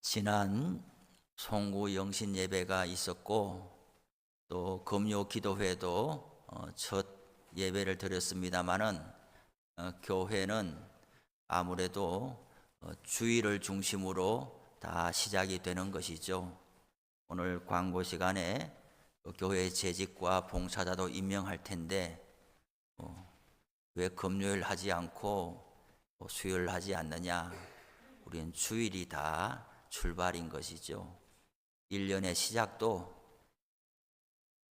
지난 송구 영신 예배가 있었고 또 금요 기도회도 첫 예배를 드렸습니다마는 교회는 아무래도 주일을 중심으로 다 시작이 되는 것이죠. 오늘 광고 시간에 교회 재직과 봉사자도 임명할 텐데 왜 금요일 하지 않고 수요일 하지 않느냐? 우리는 주일이 다 출발인 것이죠. 1년의 시작도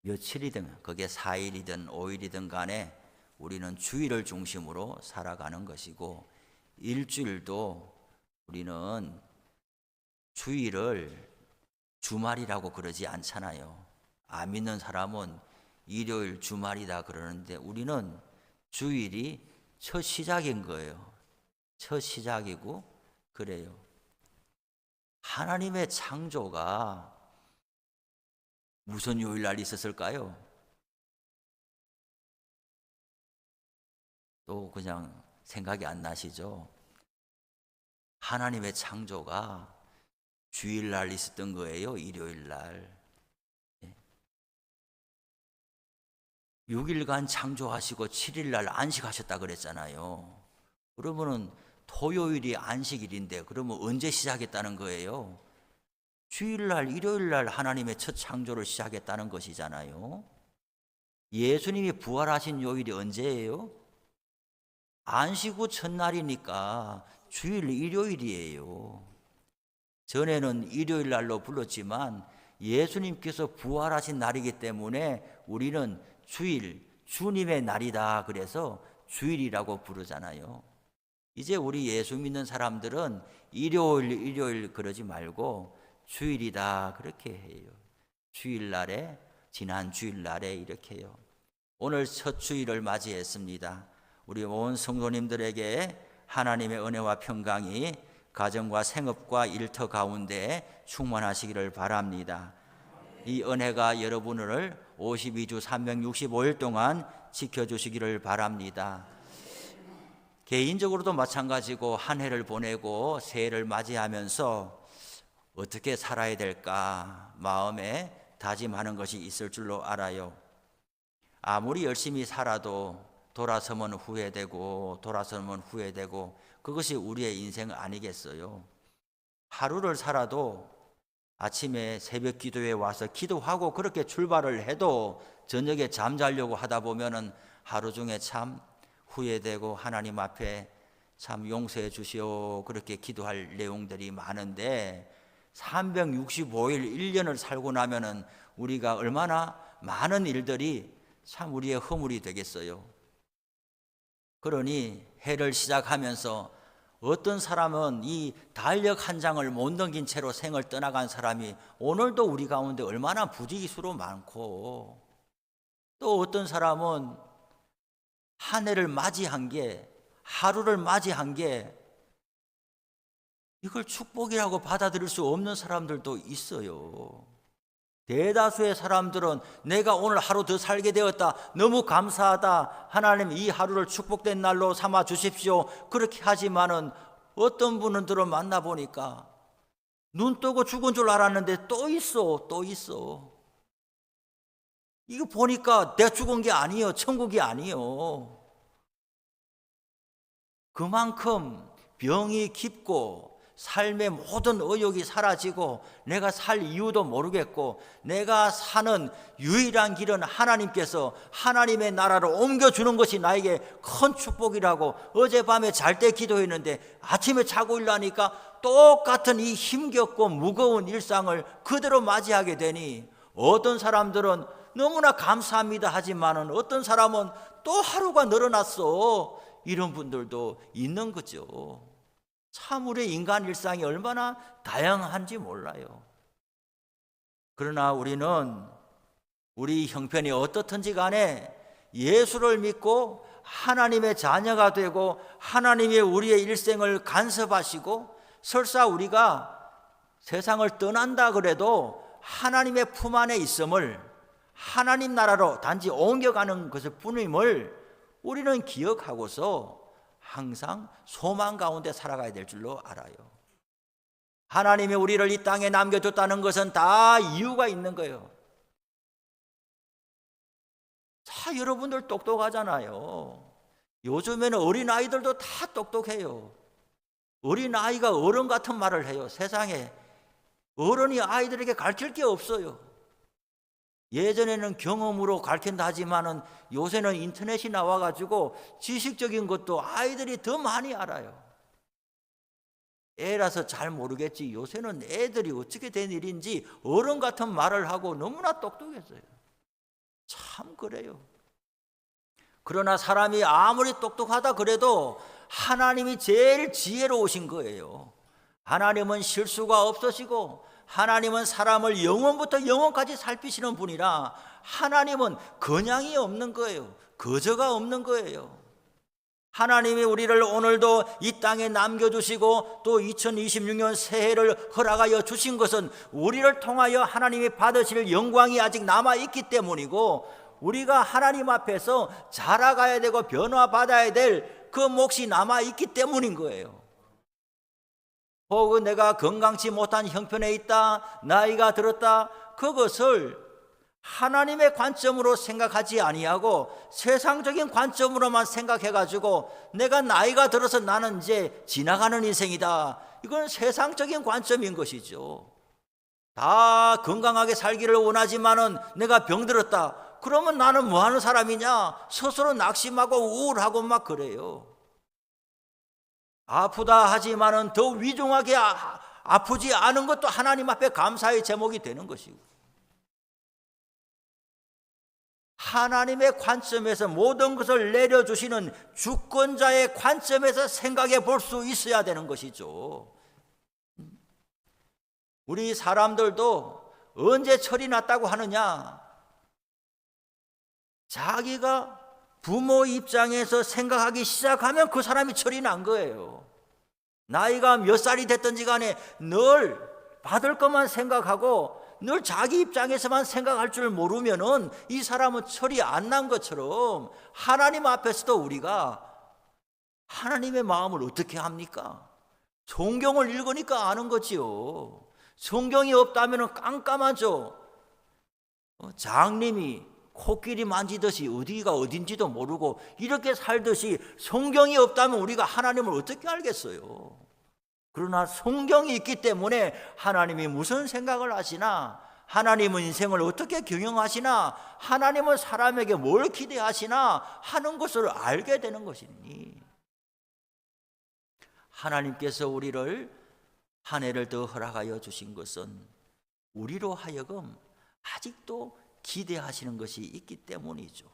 며칠이든 그게 4일이든 5일이든 간에 우리는 주일을 중심으로 살아가는 것이고, 일주일도 우리는 주일을 주말이라고 그러지 않잖아요. 안 믿는 사람은 일요일 주말이다 그러는데 우리는 주일이 첫 시작인 거예요. 첫 시작이고 그래요. 하나님의 창조가 무슨 요일날 있었을까요? 또 그냥 생각이 안 나시죠? 하나님의 창조가 주일날 있었던 거예요. 일요일날 6일간 창조하시고 7일날 안식하셨다 그랬잖아요. 그러면은 토요일이 안식일인데 그러면 언제 시작했다는 거예요? 주일날, 일요일날 하나님의 첫 창조를 시작했다는 것이잖아요. 예수님이 부활하신 요일이 언제예요? 안식 후 첫날이니까 주일, 일요일이에요. 전에는 일요일날로 불렀지만 예수님께서 부활하신 날이기 때문에 우리는 주일, 주님의 날이다 그래서 주일이라고 부르잖아요. 이제 우리 예수 믿는 사람들은 일요일 그러지 말고 주일이다 그렇게 해요. 주일날에, 지난 주일날에 이렇게 해요. 오늘 첫 주일을 맞이했습니다. 우리 온 성도님들에게 하나님의 은혜와 평강이 가정과 생업과 일터 가운데 충만하시기를 바랍니다. 이 은혜가 여러분을 52주 365일 동안 지켜주시기를 바랍니다. 개인적으로도 마찬가지고 한 해를 보내고 새해를 맞이하면서 어떻게 살아야 될까 마음에 다짐하는 것이 있을 줄로 알아요. 아무리 열심히 살아도 돌아서면 후회되고 그것이 우리의 인생 아니겠어요? 하루를 살아도 아침에 새벽 기도에 와서 기도하고 그렇게 출발을 해도 저녁에 잠자려고 하다 보면은 하루 중에 참 후회되고 하나님 앞에 참 용서해 주시오 그렇게 기도할 내용들이 많은데 365일 1년을 살고 나면은 우리가 얼마나 많은 일들이 참 우리의 허물이 되겠어요. 그러니 해를 시작하면서 어떤 사람은 이 달력 한 장을 못 넘긴 채로 생을 떠나간 사람이 오늘도 우리 가운데 얼마나 부지기수로 많고, 또 어떤 사람은 한 해를 맞이한 게, 하루를 맞이한 게 이걸 축복이라고 받아들일 수 없는 사람들도 있어요. 대다수의 사람들은 내가 오늘 하루 더 살게 되었다, 너무 감사하다, 하나님 이 하루를 축복된 날로 삼아 주십시오 그렇게 하지만은 어떤 분들은 만나보니까 눈 뜨고 죽은 줄 알았는데 또 있어. 이거 보니까 내가 죽은 게 아니에요. 천국이 아니에요. 그만큼 병이 깊고 삶의 모든 의욕이 사라지고 내가 살 이유도 모르겠고 내가 사는 유일한 길은 하나님께서 하나님의 나라로 옮겨주는 것이 나에게 큰 축복이라고 어젯밤에 잘 때 기도했는데 아침에 자고 일어나니까 똑같은 이 힘겹고 무거운 일상을 그대로 맞이하게 되니 어떤 사람들은 너무나 감사합니다 하지만은 어떤 사람은 또 하루가 늘어났어 이런 분들도 있는 거죠. 참 우리 인간 일상이 얼마나 다양한지 몰라요. 그러나 우리는 우리 형편이 어떻든지 간에 예수를 믿고 하나님의 자녀가 되고 하나님이 우리의 일생을 간섭하시고 설사 우리가 세상을 떠난다 그래도 하나님의 품 안에 있음을, 하나님 나라로 단지 옮겨가는 것일 뿐임을 우리는 기억하고서 항상 소망 가운데 살아가야 될 줄로 알아요. 하나님이 우리를 이 땅에 남겨줬다는 것은 다 이유가 있는 거예요. 자, 여러분들 똑똑하잖아요. 요즘에는 어린아이들도 다 똑똑해요. 어린아이가 어른 같은 말을 해요. 세상에 어른이 아이들에게 가르칠 게 없어요. 예전에는 경험으로 가르친다 하지만은 요새는 인터넷이 나와가지고 지식적인 것도 아이들이 더 많이 알아요. 애라서 잘 모르겠지 요새는 애들이 어떻게 된 일인지 어른 같은 말을 하고 너무나 똑똑했어요. 참 그래요. 그러나 사람이 아무리 똑똑하다 그래도 하나님이 제일 지혜로우신 거예요. 하나님은 실수가 없으시고 하나님은 사람을 영원부터 영원까지 살피시는 분이라 하나님은 건양이 없는 거예요. 거저가 없는 거예요. 하나님이 우리를 오늘도 이 땅에 남겨주시고 또 2026년 새해를 허락하여 주신 것은 우리를 통하여 하나님이 받으실 영광이 아직 남아있기 때문이고 우리가 하나님 앞에서 자라가야 되고 변화받아야 될 그 몫이 남아있기 때문인 거예요. 혹은 내가 건강치 못한 형편에 있다, 나이가 들었다, 그것을 하나님의 관점으로 생각하지 아니하고 세상적인 관점으로만 생각해가지고 내가 나이가 들어서 나는 이제 지나가는 인생이다, 이건 세상적인 관점인 것이죠. 다 건강하게 살기를 원하지만은 내가 병들었다, 그러면 나는 뭐 하는 사람이냐, 스스로 낙심하고 우울하고 막 그래요. 아프다 하지만은 더 위중하게 아프지 않은 것도 하나님 앞에 감사의 제목이 되는 것이고, 하나님의 관점에서 모든 것을 내려주시는 주권자의 관점에서 생각해 볼 수 있어야 되는 것이죠. 우리 사람들도 언제 철이 났다고 하느냐, 자기가 부모 입장에서 생각하기 시작하면 그 사람이 철이 난 거예요. 나이가 몇 살이 됐든지 간에 늘 받을 것만 생각하고 늘 자기 입장에서만 생각할 줄 모르면은 이 사람은 철이 안 난 것처럼 하나님 앞에서도 우리가 하나님의 마음을 어떻게 합니까? 성경을 읽으니까 아는 거지요. 성경이 없다면 깜깜하죠. 장님이 코끼리 만지듯이 어디가 어딘지도 모르고 이렇게 살듯이 성경이 없다면 우리가 하나님을 어떻게 알겠어요? 그러나 성경이 있기 때문에 하나님이 무슨 생각을 하시나, 하나님은 인생을 어떻게 경영하시나, 하나님은 사람에게 뭘 기대하시나 하는 것을 알게 되는 것이니, 하나님께서 우리를 한 해를 더 허락하여 주신 것은 우리로 하여금 아직도 기대하시는 것이 있기 때문이죠.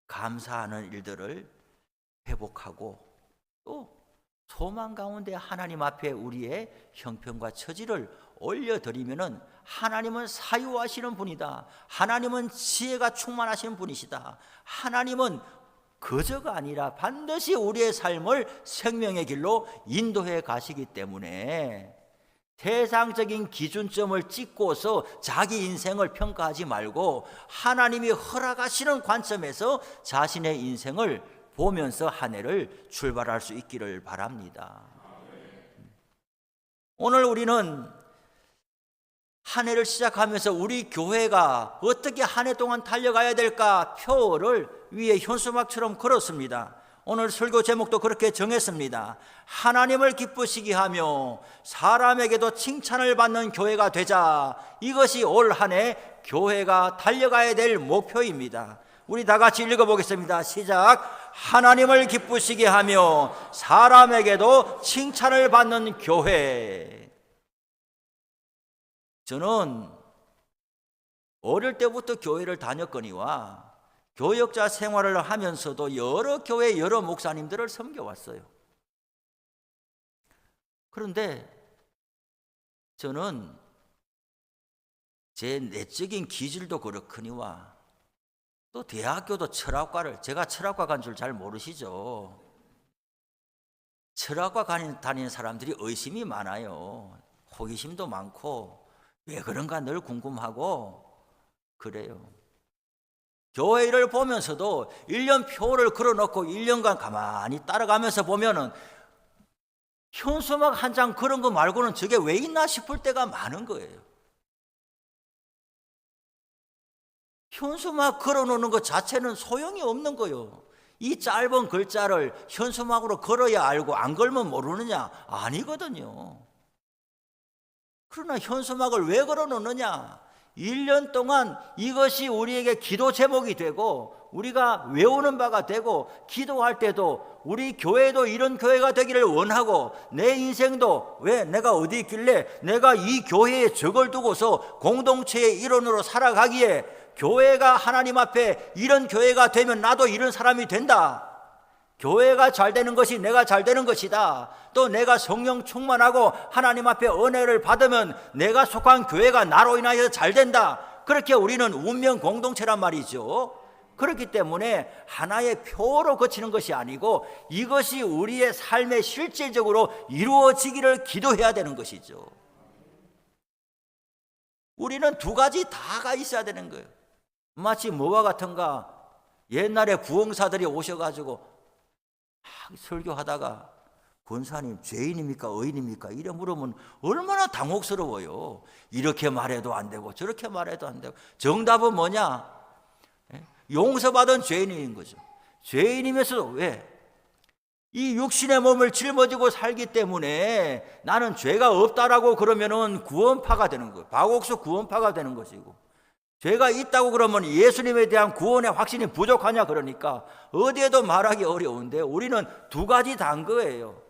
감사하는 일들을 회복하고 또 소망 가운데 하나님 앞에 우리의 형편과 처지를 올려드리면은 하나님은 사유하시는 분이다, 하나님은 지혜가 충만하신 분이시다, 하나님은 거저가 아니라 반드시 우리의 삶을 생명의 길로 인도해 가시기 때문에 세상적인 기준점을 찍고서 자기 인생을 평가하지 말고 하나님이 허락하시는 관점에서 자신의 인생을 보면서 한 해를 출발할 수 있기를 바랍니다. 오늘 우리는 한 해를 시작하면서 우리 교회가 어떻게 한 해 동안 달려가야 될까 표를 위에 현수막처럼 걸었습니다. 오늘 설교 제목도 그렇게 정했습니다. 하나님을 기쁘시게 하며 사람에게도 칭찬을 받는 교회가 되자. 이것이 올 한 해 교회가 달려가야 될 목표입니다. 우리 다 같이 읽어보겠습니다. 시작. 하나님을 기쁘시게 하며 사람에게도 칭찬을 받는 교회. 저는 어릴 때부터 교회를 다녔거니와 교역자 생활을 하면서도 여러 교회 여러 목사님들을 섬겨왔어요. 그런데 저는 제 내적인 기질도 그렇거니와 또 대학교도 철학과를, 제가 철학과 간 줄 잘 모르시죠? 철학과 다니는 사람들이 의심이 많아요. 호기심도 많고 왜 그런가 늘 궁금하고 그래요. 교회 일을 보면서도 1년 표를 걸어놓고 1년간 가만히 따라가면서 보면은 현수막 한 장 그런 거 말고는 저게 왜 있나 싶을 때가 많은 거예요. 현수막 걸어놓는 것 자체는 소용이 없는 거예요. 이 짧은 글자를 현수막으로 걸어야 알고 안 걸면 모르느냐? 아니거든요. 그러나 현수막을 왜 걸어놓느냐? 1년 동안 이것이 우리에게 기도 제목이 되고 우리가 외우는 바가 되고 기도할 때도 우리 교회도 이런 교회가 되기를 원하고 내 인생도 왜 내가 어디 있길래 내가 이 교회에 저걸 두고서 공동체의 일원으로 살아가기에 교회가 하나님 앞에 이런 교회가 되면 나도 이런 사람이 된다. 교회가 잘 되는 것이 내가 잘 되는 것이다. 또 내가 성령 충만하고 하나님 앞에 은혜를 받으면 내가 속한 교회가 나로 인하여 잘 된다. 그렇게 우리는 운명 공동체란 말이죠. 그렇기 때문에 하나의 표로 거치는 것이 아니고 이것이 우리의 삶에 실질적으로 이루어지기를 기도해야 되는 것이죠. 우리는 두 가지 다가 있어야 되는 거예요. 마치 뭐와 같은가? 옛날에 부흥사들이 오셔가지고 설교하다가 권사님 죄인입니까 의인입니까? 이래 물으면 얼마나 당혹스러워요. 이렇게 말해도 안 되고 저렇게 말해도 안 되고. 정답은 뭐냐? 용서받은 죄인인 거죠. 죄인이면서 왜? 이 육신의 몸을 짊어지고 살기 때문에 나는 죄가 없다라고 그러면은 구원파가 되는 거예요. 박옥수 구원파가 되는 것이고, 죄가 있다고 그러면 예수님에 대한 구원의 확신이 부족하냐 그러니까 어디에도 말하기 어려운데 우리는 두 가지 다인 거예요.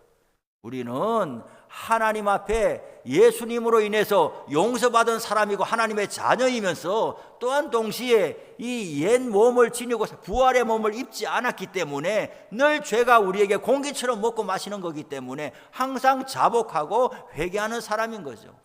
우리는 하나님 앞에 예수님으로 인해서 용서받은 사람이고 하나님의 자녀이면서 또한 동시에 이 옛 몸을 지니고 부활의 몸을 입지 않았기 때문에 늘 죄가 우리에게 공기처럼 먹고 마시는 거기 때문에 항상 자복하고 회개하는 사람인 거죠.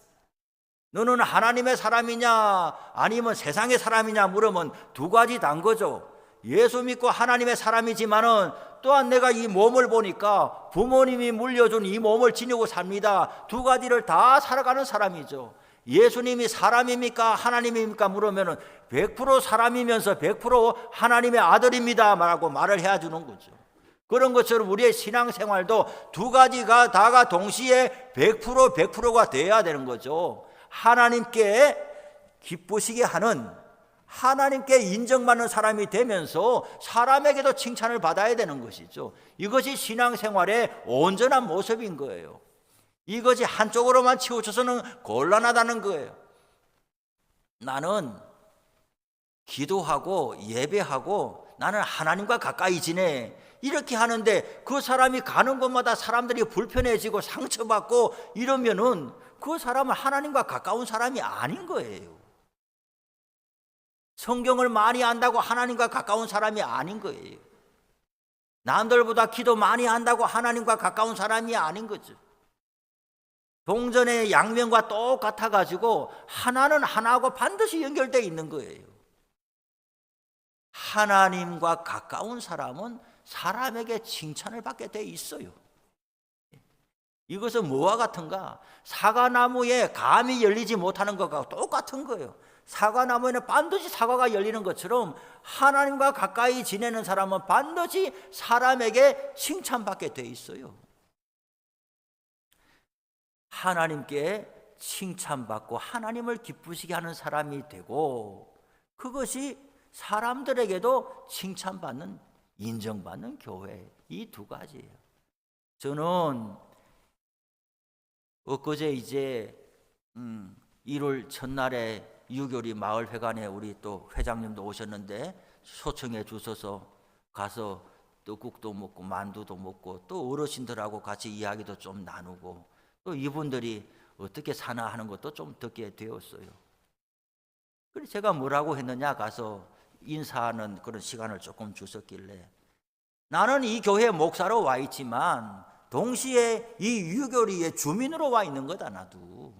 너는 하나님의 사람이냐 아니면 세상의 사람이냐 물으면 두 가지 다인 거죠. 예수 믿고 하나님의 사람이지만은 또한 내가 이 몸을 보니까 부모님이 물려준 이 몸을 지니고 삽니다. 두 가지를 다 살아가는 사람이죠. 예수님이 사람입니까 하나님입니까 물으면은 100% 사람이면서 100% 하나님의 아들입니다 라고 말을 해야 주는 거죠. 그런 것처럼 우리의 신앙생활도 두 가지가 다가 동시에 100%가 돼야 되는 거죠. 하나님께 기쁘시게 하는, 하나님께 인정받는 사람이 되면서 사람에게도 칭찬을 받아야 되는 것이죠. 이것이 신앙생활의 온전한 모습인 거예요. 이것이 한쪽으로만 치우쳐서는 곤란하다는 거예요. 나는 기도하고 예배하고 나는 하나님과 가까이 지내 이렇게 하는데 그 사람이 가는 곳마다 사람들이 불편해지고 상처받고 이러면은 그 사람은 하나님과 가까운 사람이 아닌 거예요. 성경을 많이 안다고 하나님과 가까운 사람이 아닌 거예요. 남들보다 기도 많이 한다고 하나님과 가까운 사람이 아닌 거죠. 동전의 양면과 똑같아 가지고 하나는 하나하고 반드시 연결되어 있는 거예요. 하나님과 가까운 사람은 사람에게 칭찬을 받게 돼 있어요. 이것은 뭐와 같은가? 사과나무에 감이 열리지 못하는 것과 똑같은 거예요. 사과나무에는 반드시 사과가 열리는 것처럼 하나님과 가까이 지내는 사람은 반드시 사람에게 칭찬받게 돼 있어요. 하나님께 칭찬받고 하나님을 기쁘시게 하는 사람이 되고 그것이 사람들에게도 칭찬받는, 인정받는 교회, 이 두 가지예요. 저는 엊그제 이제 1월 첫날에 유교리 마을회관에 우리 또 회장님도 오셨는데 초청해 주셔서 가서 떡국도 먹고 만두도 먹고 또 어르신들하고 같이 이야기도 좀 나누고 또 이분들이 어떻게 사나 하는 것도 좀 듣게 되었어요. 그래서 제가 뭐라고 했느냐 가서 인사하는 그런 시간을 조금 주셨길래 나는 이 교회 목사로 와 있지만 동시에 이 유교리의 주민으로 와 있는 거다. 나도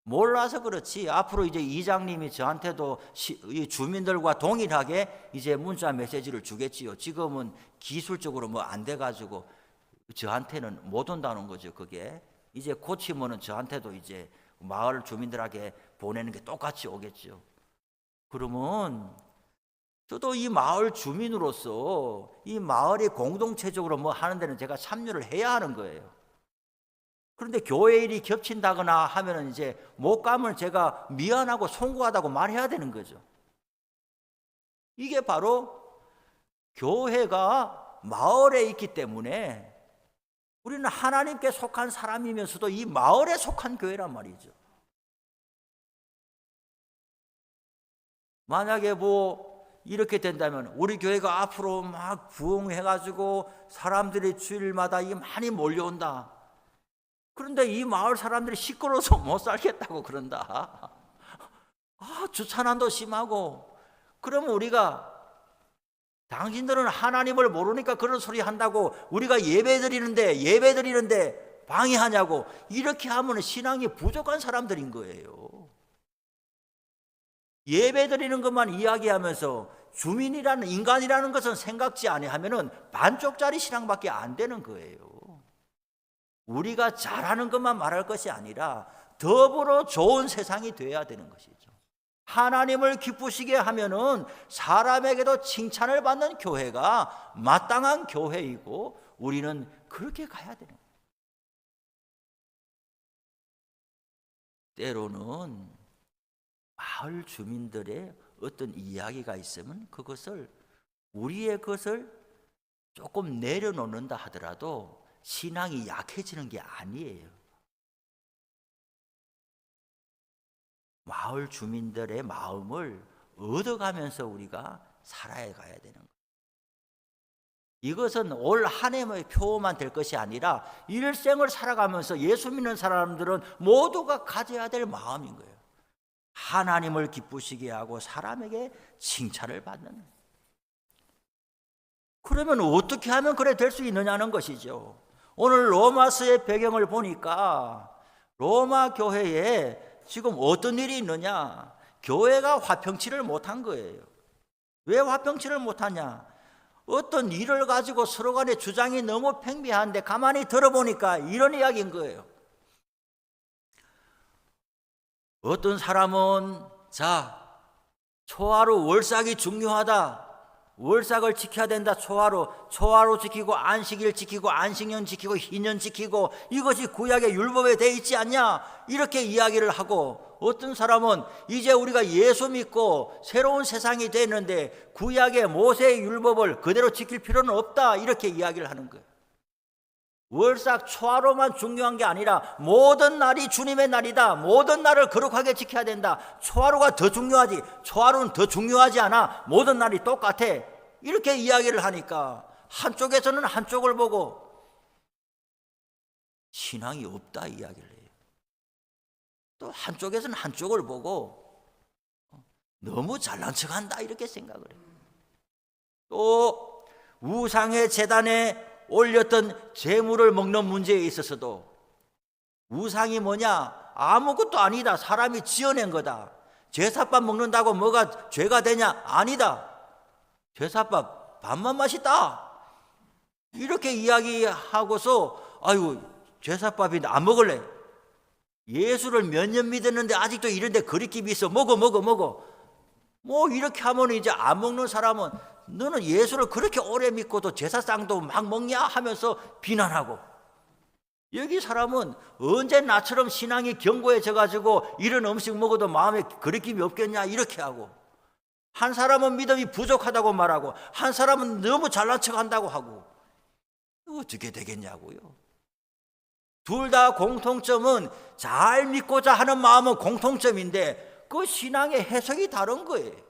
몰라서 그렇지 앞으로 이제 이장님이 저한테도 이 주민들과 동일하게 이제 문자 메시지를 주겠지요. 지금은 기술적으로 뭐 안 돼가지고 저한테는 못 온다는 거죠. 그게 이제 고치면은 저한테도 이제 마을 주민들에게 보내는 게 똑같이 오겠죠. 그러면 저도 이 마을 주민으로서 이 마을이 공동체적으로 뭐 하는 데는 제가 참여를 해야 하는 거예요. 그런데 교회 일이 겹친다거나 하면은 이제 못 가면 제가 미안하고 송구하다고 말해야 되는 거죠. 이게 바로 교회가 마을에 있기 때문에 우리는 하나님께 속한 사람이면서도 이 마을에 속한 교회란 말이죠. 만약에 뭐 이렇게 된다면 우리 교회가 앞으로 막 부흥해가지고 사람들이 주일마다 이게 많이 몰려온다. 그런데 이 마을 사람들이 시끄러워서 못 살겠다고 그런다. 주차난도 심하고. 그러면 우리가 당신들은 하나님을 모르니까 그런 소리 한다고 우리가 예배 드리는데 방해하냐고. 이렇게 하면 신앙이 부족한 사람들인 거예요. 예배 드리는 것만 이야기하면서 주민이라는 인간이라는 것은 생각지 아니하면은 반쪽짜리 신앙밖에 안 되는 거예요. 우리가 잘하는 것만 말할 것이 아니라 더불어 좋은 세상이 되어야 되는 것이죠. 하나님을 기쁘시게 하면은 사람에게도 칭찬을 받는 교회가 마땅한 교회이고 우리는 그렇게 가야 되는 거예요. 때로는 마을 주민들의 어떤 이야기가 있으면 우리의 것을 조금 내려놓는다 하더라도 신앙이 약해지는 게 아니에요. 마을 주민들의 마음을 얻어가면서 우리가 살아야 가야 되는 거예요. 이것은 올 한 해의 표만 될 것이 아니라 일생을 살아가면서 예수 믿는 사람들은 모두가 가져야 될 마음인 거예요. 하나님을 기쁘시게 하고 사람에게 칭찬을 받는. 그러면 어떻게 하면 그래 될 수 있느냐는 것이죠. 오늘 로마서의 배경을 보니까 로마 교회에 지금 어떤 일이 있느냐? 교회가 화평치를 못한 거예요. 왜 화평치를 못하냐? 어떤 일을 가지고 서로 간의 주장이 너무 팽배한데 가만히 들어보니까 이런 이야기인 거예요. 어떤 사람은 초하루 월삭이 중요하다. 월삭을 지켜야 된다. 초하루 지키고 안식일 지키고 안식년 지키고 희년 지키고 이것이 구약의 율법에 돼 있지 않냐? 이렇게 이야기를 하고 어떤 사람은 이제 우리가 예수 믿고 새로운 세상이 됐는데 구약의 모세의 율법을 그대로 지킬 필요는 없다. 이렇게 이야기를 하는 거예요. 월삭 초하루만 중요한 게 아니라 모든 날이 주님의 날이다. 모든 날을 거룩하게 지켜야 된다. 초하루가 더 중요하지. 초하루는 더 중요하지 않아. 모든 날이 똑같아. 이렇게 이야기를 하니까 한쪽에서는 한쪽을 보고 신앙이 없다 이야기를 해요. 또 한쪽에서는 한쪽을 보고 너무 잘난 척한다 이렇게 생각을 해요. 또 우상의 제단에 올렸던 재물을 먹는 문제에 있어서도 우상이 뭐냐? 아무것도 아니다. 사람이 지어낸 거다. 제사밥 먹는다고 뭐가 죄가 되냐? 아니다. 제사밥 밥만 맛있다. 이렇게 이야기하고서 제사밥인데 안 먹을래. 예수를 몇 년 믿었는데 아직도 이런데 거리낌이 있어. 먹어. 뭐 이렇게 하면 이제 안 먹는 사람은 너는 예수를 그렇게 오래 믿고도 제사상도 막 먹냐 하면서 비난하고, 여기 사람은 언제 나처럼 신앙이 견고해져 가지고 이런 음식 먹어도 마음에 거리낌이 없겠냐 이렇게 하고, 한 사람은 믿음이 부족하다고 말하고 한 사람은 너무 잘난 척한다고 하고, 어떻게 되겠냐고요. 둘 다 공통점은 잘 믿고자 하는 마음은 공통점인데 그 신앙의 해석이 다른 거예요.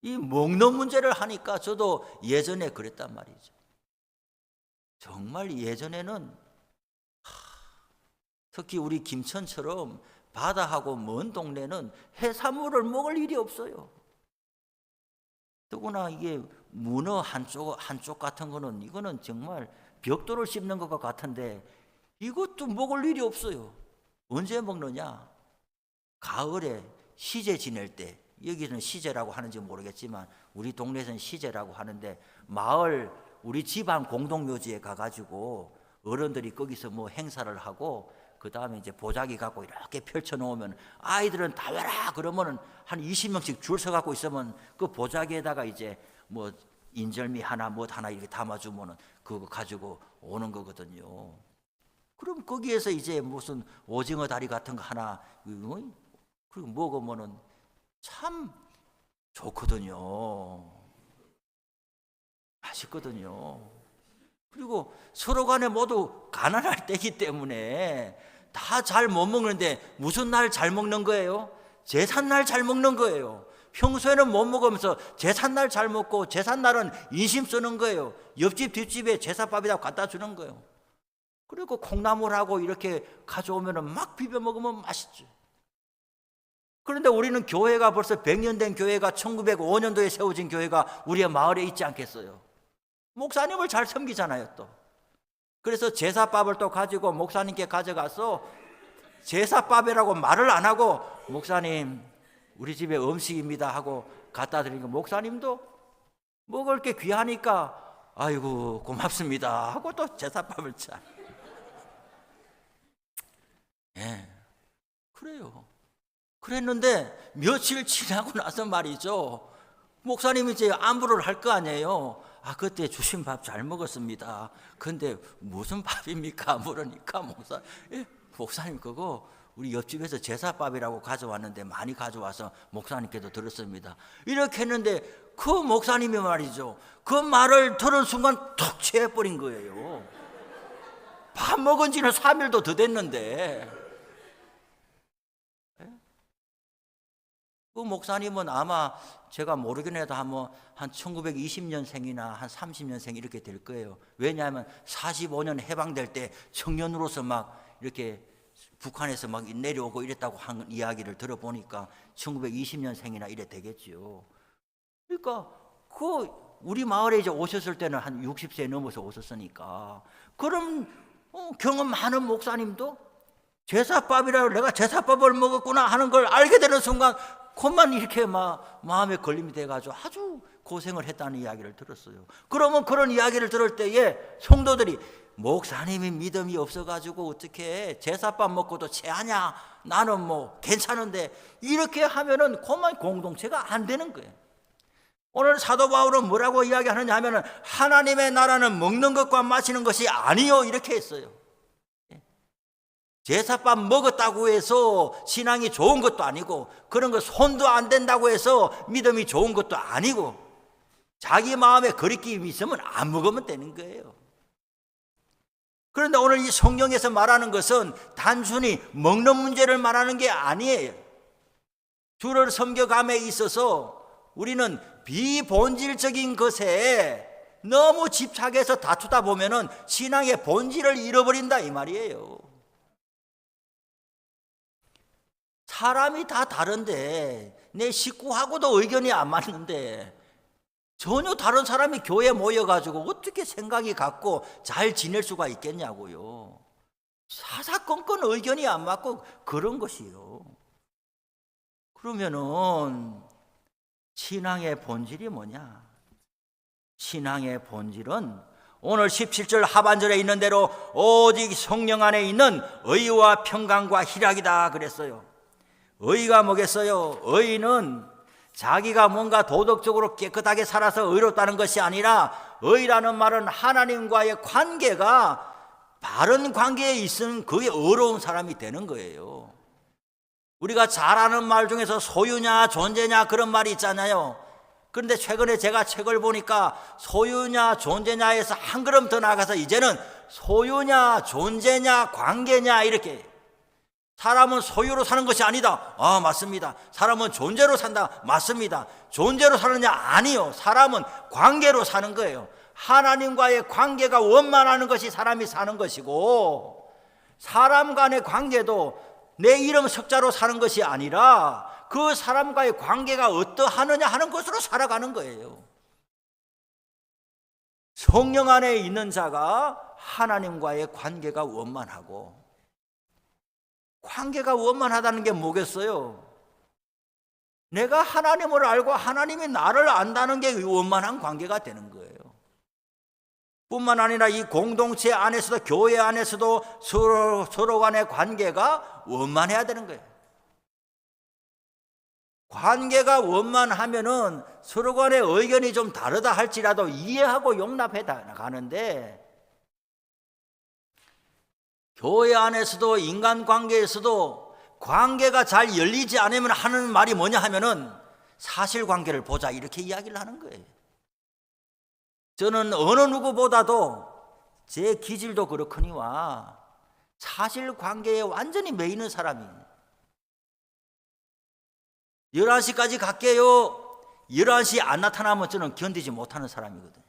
이 먹는 문제를 하니까 저도 예전에 그랬단 말이죠. 정말 예전에는 특히 우리 김천처럼 바다하고 먼 동네는 해산물을 먹을 일이 없어요. 더구나 이게 문어 한쪽 같은 거는 이거는 정말 벽돌을 씹는 것과 같은데 이것도 먹을 일이 없어요. 언제 먹느냐? 가을에 시제 지낼 때, 여기는 시제라고 하는지 모르겠지만 우리 동네에서는 시제라고 하는데, 마을 우리 집안 공동묘지에 가가지고 어른들이 거기서 뭐 행사를 하고 그 다음에 이제 보자기 갖고 이렇게 펼쳐놓으면 아이들은 다 와라 그러면은 한 20명씩 줄 서 갖고 있으면 그 보자기에다가 이제 뭐 인절미 하나 뭐 하나 이렇게 담아주면은 그거 가지고 오는 거거든요. 그럼 거기에서 이제 무슨 오징어 다리 같은 거 하나 그리고 먹으면은 참 좋거든요. 맛있거든요. 그리고 서로 간에 모두 가난할 때이기 때문에 다 잘 못 먹는데 무슨 날 잘 먹는 거예요? 제삿날 잘 먹는 거예요. 평소에는 못 먹으면서 제삿날 잘 먹고 제삿날은 인심 쓰는 거예요. 옆집 뒷집에 제사밥이라고 갖다 주는 거예요. 그리고 콩나물하고 이렇게 가져오면 막 비벼 먹으면 맛있죠. 그런데 우리는 교회가 벌써 100년 된 교회가 1905년도에 세워진 교회가 우리의 마을에 있지 않겠어요? 목사님을 잘 섬기잖아요 또. 그래서 제사밥을 또 가지고 목사님께 가져가서 제사밥이라고 말을 안 하고 목사님 우리 집에 음식입니다 하고 갖다 드리니까 목사님도 먹을 게 귀하니까 아이고 고맙습니다 하고 또 제사밥을 차. 예, 그래요. 그랬는데 며칠 지나고 나서 말이죠. 목사님이 이제 안부를 할 거 아니에요. 아, 그때 주신 밥 잘 먹었습니다. 근데 무슨 밥입니까? 물으니까 목사님 그거 우리 옆집에서 제사밥이라고 가져왔는데 많이 가져와서 목사님께도 들었습니다. 이렇게 했는데 그 목사님이 말이죠. 그 말을 들은 순간 톡 취해버린 거예요. 밥 먹은 지는 3일도 더 됐는데. 그 목사님은 아마 제가 모르긴 해도 한 1920년생이나 한 30년생 이렇게 될 거예요. 왜냐하면 45년 해방될 때 청년으로서 막 이렇게 북한에서 막 내려오고 이랬다고 한 이야기를 들어보니까 1920년생이나 이래 되겠죠. 그러니까 그 우리 마을에 이제 오셨을 때는 한 60세 넘어서 오셨으니까 그럼 경험 많은 목사님도 제사밥이라고 내가 제사밥을 먹었구나 하는 걸 알게 되는 순간 그만 이렇게 마음에 걸림이 돼가지고 아주 고생을 했다는 이야기를 들었어요. 그러면 그런 이야기를 들을 때에 성도들이 목사님이 믿음이 없어가지고 어떻게 제사밥 먹고도 체하냐? 나는 뭐 괜찮은데 이렇게 하면은 그만 공동체가 안 되는 거예요. 오늘 사도 바울은 뭐라고 이야기하느냐 하면은 하나님의 나라는 먹는 것과 마시는 것이 아니요 이렇게 했어요. 제사밥 먹었다고 해서 신앙이 좋은 것도 아니고 그런 거 손도 안 된다고 해서 믿음이 좋은 것도 아니고 자기 마음에 거리낌이 있으면 안 먹으면 되는 거예요. 그런데 오늘 이 성경에서 말하는 것은 단순히 먹는 문제를 말하는 게 아니에요. 주를 섬겨감에 있어서 우리는 비본질적인 것에 너무 집착해서 다투다 보면은 신앙의 본질을 잃어버린다 이 말이에요. 사람이 다 다른데 내 식구하고도 의견이 안 맞는데 전혀 다른 사람이 교회에 모여가지고 어떻게 생각이 같고 잘 지낼 수가 있겠냐고요. 사사건건 의견이 안 맞고 그런 것이요. 그러면은 신앙의 본질이 뭐냐? 신앙의 본질은 오늘 17절 하반절에 있는 대로 오직 성령 안에 있는 의와 평강과 희락이다 그랬어요. 의가 뭐겠어요? 의는 자기가 뭔가 도덕적으로 깨끗하게 살아서 의롭다는 것이 아니라 의라는 말은 하나님과의 관계가 바른 관계에 있으면 그게 의로운 사람이 되는 거예요. 우리가 잘 아는 말 중에서 소유냐 존재냐 그런 말이 있잖아요. 그런데 최근에 제가 책을 보니까 소유냐 존재냐에서 한 걸음 더 나가서 이제는 소유냐 존재냐 관계냐 이렇게 사람은 소유로 사는 것이 아니다. 아, 맞습니다. 사람은 존재로 산다. 맞습니다. 존재로 사느냐? 아니요. 사람은 관계로 사는 거예요. 하나님과의 관계가 원만하는 것이 사람이 사는 것이고 사람 간의 관계도 내 이름 석자로 사는 것이 아니라 그 사람과의 관계가 어떠하느냐 하는 것으로 살아가는 거예요. 성령 안에 있는 자가 하나님과의 관계가 원만하고 관계가 원만하다는 게 뭐겠어요? 내가 하나님을 알고 하나님이 나를 안다는 게 원만한 관계가 되는 거예요. 뿐만 아니라 이 공동체 안에서도, 교회 안에서도 서로 간의 관계가 원만해야 되는 거예요. 관계가 원만하면은 서로 간의 의견이 좀 다르다 할지라도 이해하고 용납해 나가는데, 교회 안에서도 인간관계에서도 관계가 잘 열리지 않으면 하는 말이 뭐냐 하면은 사실관계를 보자, 이렇게 이야기를 하는 거예요. 저는 어느 누구보다도 제 기질도 그렇거니와 사실관계에 완전히 매이는 사람이에요. 11시까지 갈게요. 11시 안 나타나면 저는 견디지 못하는 사람이거든요.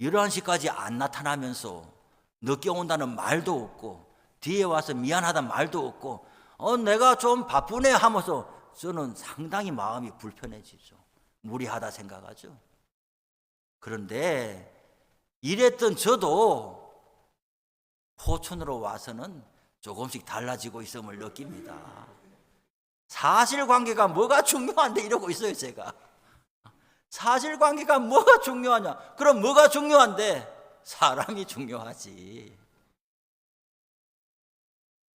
11시까지 안 나타나면서 늦게 온다는 말도 없고 뒤에 와서 미안하다는 말도 없고 내가 좀 바쁘네 하면서 저는 상당히 마음이 불편해지죠. 무리하다 생각하죠. 그런데 이랬던 저도 포천으로 와서는 조금씩 달라지고 있음을 느낍니다. 사실관계가 뭐가 중요한데 이러고 있어요. 제가 사실관계가 뭐가 중요하냐? 그럼 뭐가 중요한데? 사람이 중요하지.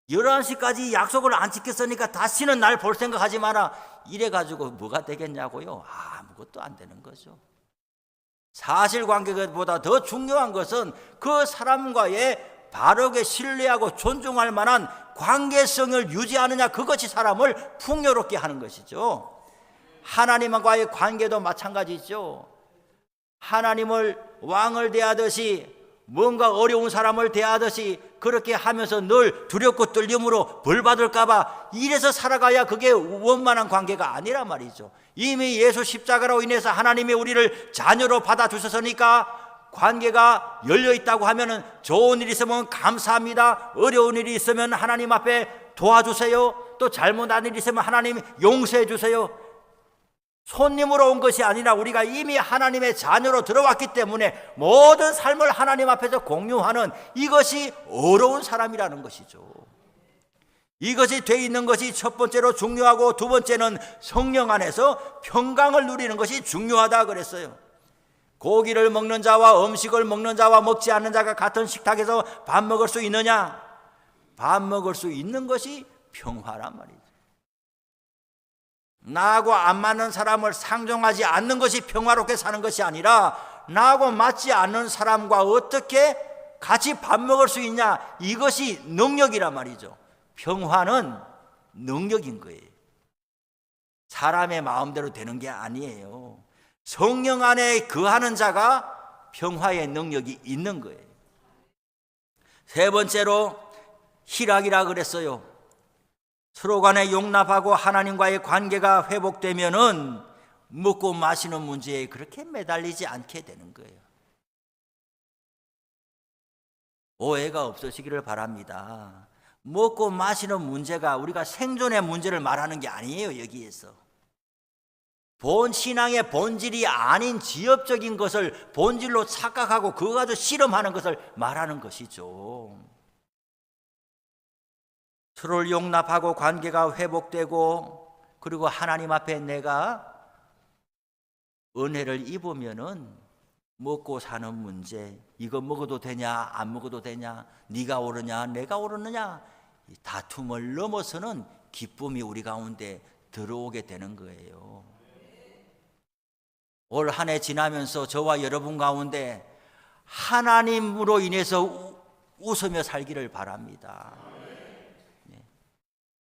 11시까지 약속을 안 지켰으니까 다시는 날 볼 생각하지 마라, 이래가지고 뭐가 되겠냐고요? 아무것도 안 되는 거죠. 사실관계보다 더 중요한 것은 그 사람과의 바르게 신뢰하고 존중할 만한 관계성을 유지하느냐, 그것이 사람을 풍요롭게 하는 것이죠. 하나님과의 관계도 마찬가지죠. 하나님을 왕을 대하듯이, 뭔가 어려운 사람을 대하듯이 그렇게 하면서 늘 두렵고 떨림으로 벌 받을까 봐 이래서 살아가야 그게 원만한 관계가 아니란 말이죠. 이미 예수 십자가로 인해서 하나님이 우리를 자녀로 받아주셨으니까 관계가 열려있다고 하면은 좋은 일이 있으면 감사합니다. 어려운 일이 있으면 하나님 앞에 도와주세요. 또 잘못한 일이 있으면 하나님 용서해 주세요. 손님으로 온 것이 아니라 우리가 이미 하나님의 자녀로 들어왔기 때문에 모든 삶을 하나님 앞에서 공유하는, 이것이 어려운 사람이라는 것이죠. 이것이 돼 있는 것이 첫 번째로 중요하고, 두 번째는 성령 안에서 평강을 누리는 것이 중요하다 그랬어요. 고기를 먹는 자와 음식을 먹는 자와 먹지 않는 자가 같은 식탁에서 밥 먹을 수 있느냐? 밥 먹을 수 있는 것이 평화란 말이죠. 나하고 안 맞는 사람을 상종하지 않는 것이 평화롭게 사는 것이 아니라, 나하고 맞지 않는 사람과 어떻게 같이 밥 먹을 수 있냐, 이것이 능력이란 말이죠. 평화는 능력인 거예요. 사람의 마음대로 되는 게 아니에요. 성령 안에 거하는 자가 평화의 능력이 있는 거예요. 세 번째로 희락이라 그랬어요. 서로 간에 용납하고 하나님과의 관계가 회복되면은 먹고 마시는 문제에 그렇게 매달리지 않게 되는 거예요. 오해가 없으시기를 바랍니다. 먹고 마시는 문제가 우리가 생존의 문제를 말하는 게 아니에요. 여기에서 신앙의 본질이 아닌 지엽적인 것을 본질로 착각하고 그거 가지고 실험하는 것을 말하는 것이죠. 서로를 용납하고 관계가 회복되고, 그리고 하나님 앞에 내가 은혜를 입으면은 먹고 사는 문제, 이거 먹어도 되냐 안 먹어도 되냐, 네가 옳으냐 내가 옳으느냐, 이 다툼을 넘어서는 기쁨이 우리 가운데 들어오게 되는 거예요. 올 한 해 지나면서 저와 여러분 가운데 하나님으로 인해서 웃으며 살기를 바랍니다.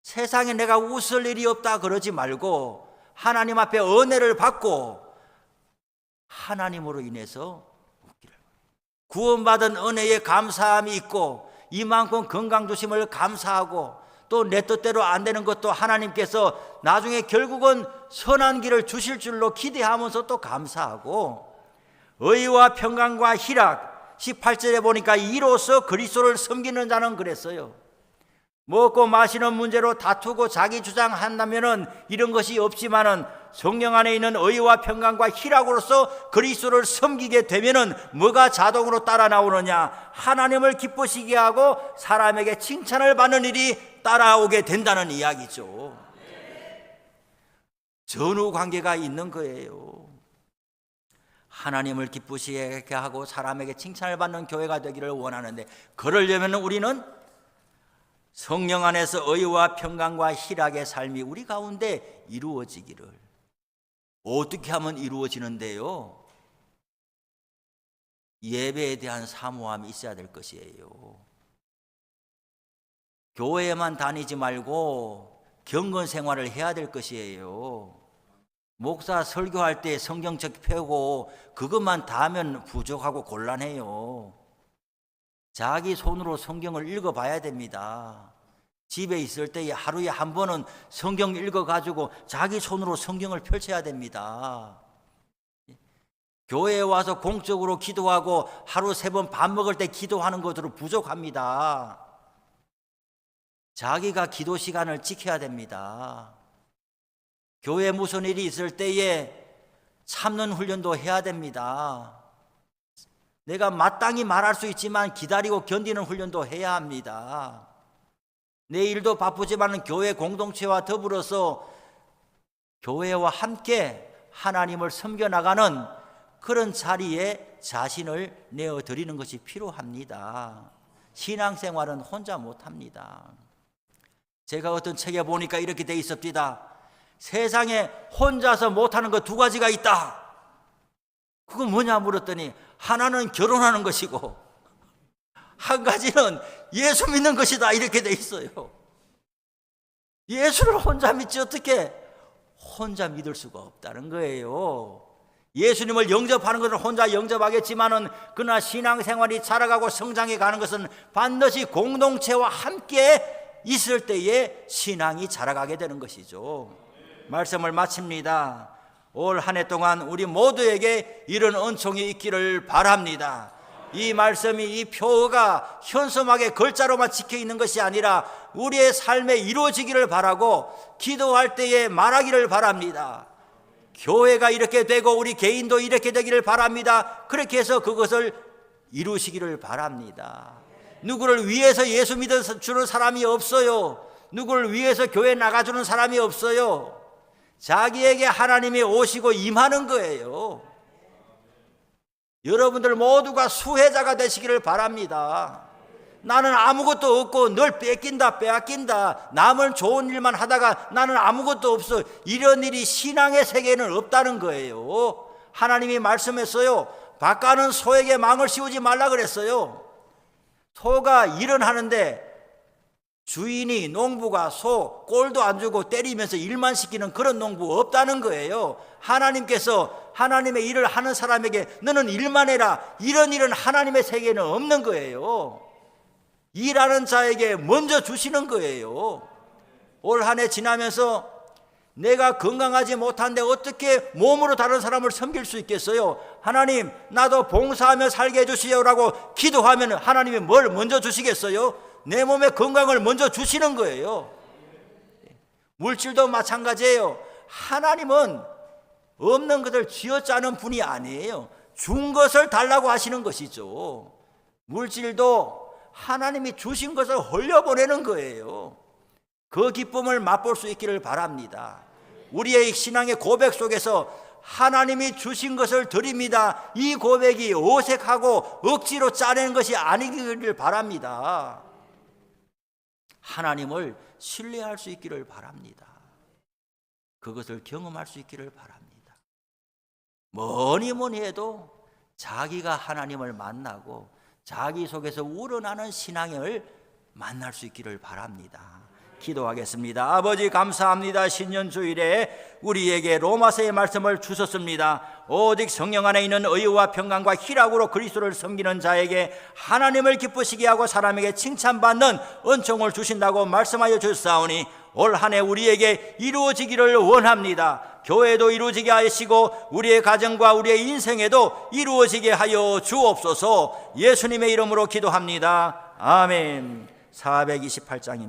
세상에 내가 웃을 일이 없다 그러지 말고 하나님 앞에 은혜를 받고 하나님으로 인해서 웃기를, 구원받은 은혜에 감사함이 있고 이만큼 건강 주심을 감사하고, 또 내 뜻대로 안 되는 것도 하나님께서 나중에 결국은 선한 길을 주실 줄로 기대하면서 또 감사하고, 의와 평강과 희락, 18절에 보니까 이로써 그리스도를 섬기는 자는 그랬어요. 먹고 마시는 문제로 다투고 자기 주장한다면은 이런 것이 없지만은 성령 안에 있는 의와 평강과 희락으로서 그리스도를 섬기게 되면은 뭐가 자동으로 따라 나오느냐? 하나님을 기쁘시게 하고 사람에게 칭찬을 받는 일이 따라오게 된다는 이야기죠. 전후 관계가 있는 거예요. 하나님을 기쁘시게 하고 사람에게 칭찬을 받는 교회가 되기를 원하는데, 그러려면 우리는 성령 안에서 의와 평강과 희락의 삶이 우리 가운데 이루어지기를. 어떻게 하면 이루어지는데요? 예배에 대한 사모함이 있어야 될 것이에요. 교회에만 다니지 말고 경건 생활을 해야 될 것이에요. 목사 설교할 때 성경책 펴고 그것만 다 하면 부족하고 곤란해요. 자기 손으로 성경을 읽어봐야 됩니다. 집에 있을 때 하루에 한 번은 성경 읽어가지고 자기 손으로 성경을 펼쳐야 됩니다. 교회에 와서 공적으로 기도하고 하루 3번 밥 먹을 때 기도하는 것으로 부족합니다. 자기가 기도 시간을 지켜야 됩니다. 교회에 무슨 일이 있을 때에 참는 훈련도 해야 됩니다. 내가 마땅히 말할 수 있지만 기다리고 견디는 훈련도 해야 합니다. 내 일도 바쁘지만 교회 공동체와 더불어서 교회와 함께 하나님을 섬겨나가는 그런 자리에 자신을 내어드리는 것이 필요합니다. 신앙생활은 혼자 못합니다. 제가 어떤 책에 보니까 이렇게 돼 있습니다. 세상에 혼자서 못하는 것 2가지가 있다. 그건 뭐냐 물었더니, 하나는 결혼하는 것이고 한 가지는 예수 믿는 것이다, 이렇게 돼 있어요. 예수를 혼자 믿지 어떻게 혼자 믿을 수가 없다는 거예요. 예수님을 영접하는 것을 혼자 영접하겠지만은, 그러나 신앙생활이 자라가고 성장해 가는 것은 반드시 공동체와 함께 있을 때에 신앙이 자라가게 되는 것이죠. 말씀을 마칩니다. 올 한 해 동안 우리 모두에게 이런 은총이 있기를 바랍니다. 이 말씀이, 이 표가 현수막에 글자로만 찍혀 있는 것이 아니라 우리의 삶에 이루어지기를 바라고, 기도할 때에 말하기를 바랍니다. 교회가 이렇게 되고 우리 개인도 이렇게 되기를 바랍니다. 그렇게 해서 그것을 이루시기를 바랍니다. 누구를 위해서 예수 믿어주는 사람이 없어요. 누구를 위해서 교회 나가주는 사람이 없어요. 자기에게 하나님이 오시고 임하는 거예요. 여러분들 모두가 수혜자가 되시기를 바랍니다. 나는 아무것도 없고 늘 뺏긴다 빼앗긴다, 남은 좋은 일만 하다가 나는 아무것도 없어, 이런 일이 신앙의 세계에는 없다는 거예요. 하나님이 말씀했어요. 밭가는 소에게 망을 씌우지 말라 그랬어요. 소가 일은 하는데 주인이, 농부가 소 꼴도 안 주고 때리면서 일만 시키는 그런 농부 없다는 거예요. 하나님께서 하나님의 일을 하는 사람에게 너는 일만 해라, 이런 일은 하나님의 세계에는 없는 거예요. 일하는 자에게 먼저 주시는 거예요. 올 한 해 지나면서 내가 건강하지 못한데 어떻게 몸으로 다른 사람을 섬길 수 있겠어요? 하나님, 나도 봉사하며 살게 해주시오라고 기도하면 하나님이 뭘 먼저 주시겠어요? 내 몸의 건강을 먼저 주시는 거예요. 물질도 마찬가지예요. 하나님은 없는 것을 쥐어짜는 분이 아니에요. 준 것을 달라고 하시는 것이죠. 물질도 하나님이 주신 것을 흘려보내는 거예요. 그 기쁨을 맛볼 수 있기를 바랍니다. 우리의 신앙의 고백 속에서 하나님이 주신 것을 드립니다, 이 고백이 어색하고 억지로 짜내는 것이 아니기를 바랍니다. 하나님을 신뢰할 수 있기를 바랍니다. 그것을 경험할 수 있기를 바랍니다. 뭐니 해도 자기가 하나님을 만나고 자기 속에서 우러나는 신앙을 만날 수 있기를 바랍니다. 기도하겠습니다. 아버지, 감사합니다. 신년주일에 우리에게 로마서의 말씀을 주셨습니다. 오직 성령 안에 있는 의와 평강과 희락으로 그리스도를 섬기는 자에게 하나님을 기쁘시게 하고 사람에게 칭찬받는 은총을 주신다고 말씀하여 주셨사오니, 올 한 해 우리에게 이루어지기를 원합니다. 교회도 이루어지게 하시고 우리의 가정과 우리의 인생에도 이루어지게 하여 주옵소서. 예수님의 이름으로 기도합니다. 아멘. 428장입니다.